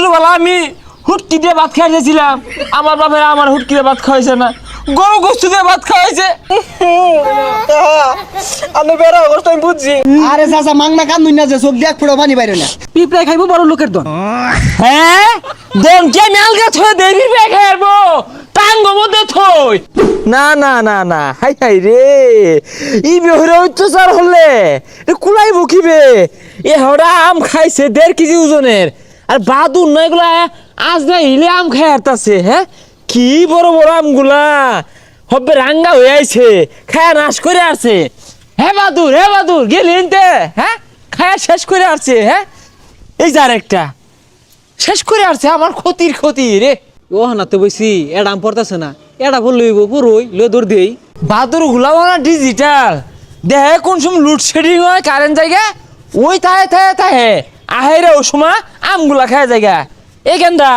ছোটবেলা আমি হুটকি দিয়ে ভাত খাইছিলাম, আমার বাপেরা আমার হুটকি দিয়ে ভাত খাওয়াইছে না, গরু গোস্ত দিয়ে ভাত খাওয়াইছে। আমি বেড়া অবস্থা আমি বুঝছি। আরে চাচা মাংনা কান দুই না যে চোখ দিয়ে ফুড়ো পানি বাইরে না। পিঁপড়ায় খাইবো বড় লোকের দন। হ্যাঁ দন কে মেলগা থই দেবি বেগে আরবো টাঙ্গ মধ্যে থই। না না না না, হাই হাই রে, ই বেহরে অত্যাচার হলে এ কুলাই বকিবে। এ হড়া আম খাইছে 1.5 কেজি ওজনের, আর বাদুর না এগুলা আজ না ইলে আম খাই হারতাছে। হ্যাঁ কি বড় বড় আমগুলা হবে রাঙ্গা হয়ে আইছে, খায়া নাশ করে আসছে। হ্যাঁ বাদুর গেলি এনতে, হ্যাঁ খায়া শেষ করে আসছে। হ্যাঁ এই যার একটা শেষ করে আসছে, আমার ক্ষতি রে। ও না তো বইছি এডা আম পড়তাছে না, এডা বল লইব পুরোই লই দৌড় দেই। বাদুর গুলাও না ডিজিটাল, দেখে কোন সময় লোডশেডিং হয় কারেন্ট জায়গা ওই তাহে আহেরে ও সময় আমগুলা খায় জায়গা। এই গেন্দা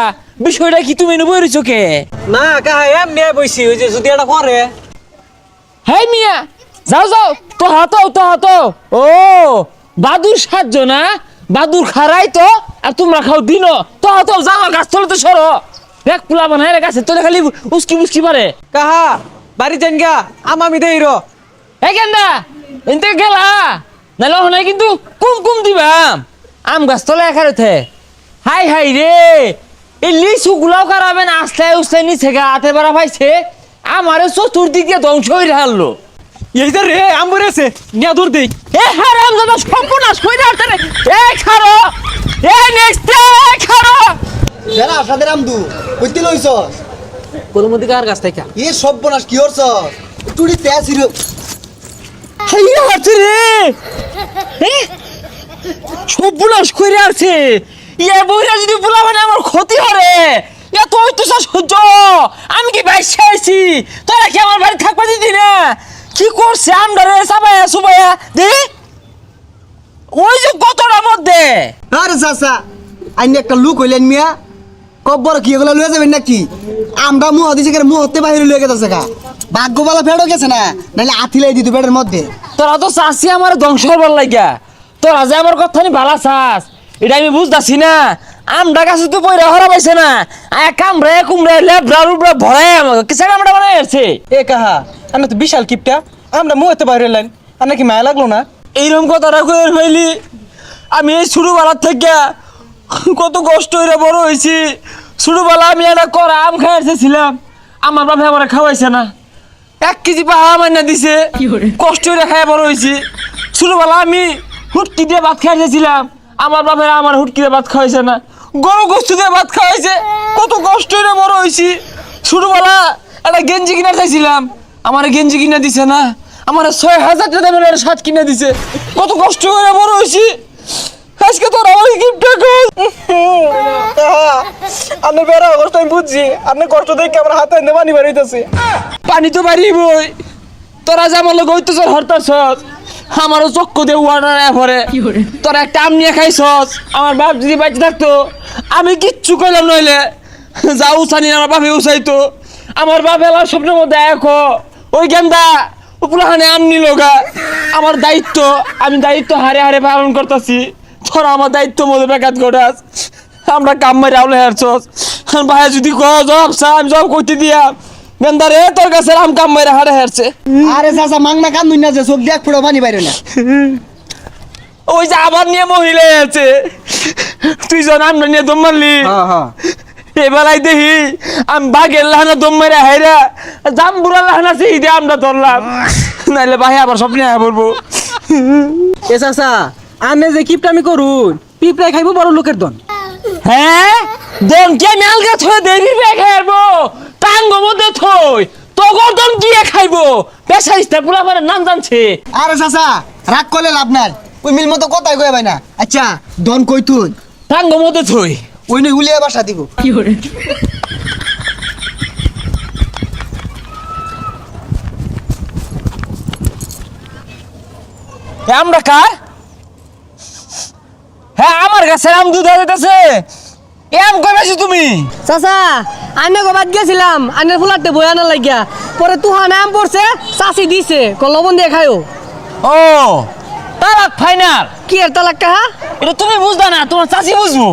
বিষয়টা কি তুমি নেবো চোখে? না কাহা এমনি বইছি ওই যে যদি এটা করে। হ্যাঁ মিয়া যাও তো হাতো ও বাদুর সাহায্য না, বাদুর খারাই তো আর তোমরা খাও দিন তো হাতো যাও গাছ তলে তো সরো। দেখ পোলা বানায় গাছে তোলে খালি উস্কি পারে। কাহা বাড়ি যান গা আমি দেই র। এই গেন্দা এনতে গেলা নাহলে ওখানে কিন্তু কুম দিবাম আম গাছ তলে একারে। হাই রে, এই লিচু গুলাও কারাবেন আস্তে নিচে গা হাতে বেড়া পাইছে, আমারে চতুর্দিক দিয়ে ধ্বংস হয়ে হারলো। এই যে রে আম বরেছে নিয়া দৌড় দেই। এ হারাম দাদা সর্বনাশ কইরা আরে এ খারো এ নেক্সট এ খারো যারা আসাদের আমদু কইতে লইছ কোন মধ্যে কার গাছ থেকে এ সর্বনাশ কি হরছ টুড়ি তেছির হাইয়া আছে রে। এ সর্বনাশ কইরা আছে, ইয়া বইরা যদি বলা মানে আমার ক্ষতি হরে। ইয়া তুই তো সহ্য, আমি কি বাইসা আইছি, তোরা কি আমার বাড়ি থাকবা দিদি না? কি করছে আমডারে সুবাইয়া দে ওই যে কতটার মধ্যে। আরে চাচা আইনি একটা লুক হইলেন মিয়া কব্বর কি এগুলা লয়ে যাবেন নাকি? আমরা মুহ দিছি করে মুহতে বাহিরে লয়ে গেছে গা, ভাগ্যবালা ফেড়ো গেছে না, নাহলে আথিলাই দিত পেটের মধ্যে। তোরা তো চাষি আমার ধ্বংস হবার লাগিয়া, তোরা যে আমার কথা নি ভালা চাস এটা আমি বুঝতাছি না। আমডা গাছে তো পয়রা হরা পাইছে না, কামড়ে কুমড়ে লেবরা রুবরা ভরাই আমাকে কিসের আমডা বানাই আসছে। এ কাহা আমি তো বিশাল কিপটা, আমরা মুহতে বাইরে লাইন আর নাকি মায়া লাগলো না? এইরকম কথাটা কয়ে ফেলি। আমি এই ছোটবেলার থেকে কত কষ্ট হইরা বড় হয়েছি। ছোটবেলা আমি একটা করা আম খাইছিলাম, আমার বাপে আমার খাওয়াইছে না, 1 কেজি পাহা আমার না দিছে, কষ্ট হইরা খাই বড় হয়েছি। ছোটবেলা আমি হুটকি দিয়ে ভাত খাইছিলাম, আমার বাপেরা আমার হুটকি দিয়ে ভাত খাওয়াইছে না, গরু গোস্ত দিয়ে ভাত খাওয়াইছে, কত কষ্ট হইরা বড় হয়েছি। ছোটবেলা একটা গেঞ্জি কিনা চাইছিলাম, আমার গেঞ্জি কিনা দিছে না, আমার 6,000 টাকা দামের শার্ট কিনে দিছে, কত কষ্ট করে বড় হয়েছি। আজকে তোর আমার গিফট আমি বেড়া অবস্থা আমি বুঝছি, আপনি কষ্ট দেখে আমার হাতে পানি বাড়িতেছে। পানি তো বাড়িবই, তোরা যে আমার লোক অত্যাচার হরতাছ, আমারও চক্ক দিয়ে ওয়াটার পরে তোরা একটা আম নিয়ে খাইছস। আমার বাপ যদি বাঁচে থাকতো আমি কিচ্ছু কইলাম নইলে যা উচানি আমার বাপে উচাইতো। আমার বাপ এলার স্বপ্নের মধ্যে দেখো ওই গেন্দা উপলাহানে আম নিল গা। আমার দায়িত্ব, আমি দায়িত্ব হারে পালন করতেছি, তোরা আমার দায়িত্ব মধ্যে বেকাত করাস। আমরা কাম মারি আউলে হারছস, ভাই যদি জবাব চা আমি জবাব করতে দিয়া গেন্দারে তোর কাছে আম কাম মারি হারে হারছে। আরে চাচা মাংনা কান দুই না যে চোখ দিয়ে ফুড়ো পানি বাইরে না। ওই যে আবার নিয়ে মহিলা আছে, তুই জন আমরা নিয়ে দম মারলি, এবেলাই দেখি আমি বাঘের লাহানা দম মারে হাইরা জাম্বুরা লাহানা সেই দিয়ে আমরা ধরলাম, নাইলে ভাই আবার স্বপ্নে আয়া পড়বো। এ চাচা আনে যে কিপটা আমি করুন পিঁপড়ায় খাইবো বড় লোকের দন। হ্যাঁ দন কে মেলগা থই দেবি বেগে আরবো টাঙ্গ মধ্যে থই তখন দন দিয়ে খাইবো। পেশাইস্তা পুরা মানে নাম জানছে। আরে চাচা রাগ করলে লাভ নাই, ওই মিল মতো কথাই কয়ে ভাই না। আচ্ছা ধন কই তুই টাঙ্গ মধ্যে থই ওই নই হুলিয়া বাসা দিব। আমরা কার? হ্যাঁ আমার কাছে আম দুধ দিতেছে, এম কই বেশি তুমি? চাচা আনে গোবাদ গেছিলাম, আনের ফুলাতে বয়া না লাগিয়া পরে তুহান আম পড়ছে, চাচি দিছে লবণ দিয়ে খায়ও। ও তালাক ফাইনাল। কি এর তালাক কাহা? এটা তুমি বুঝবা না, তোমার চাচি বুঝবো।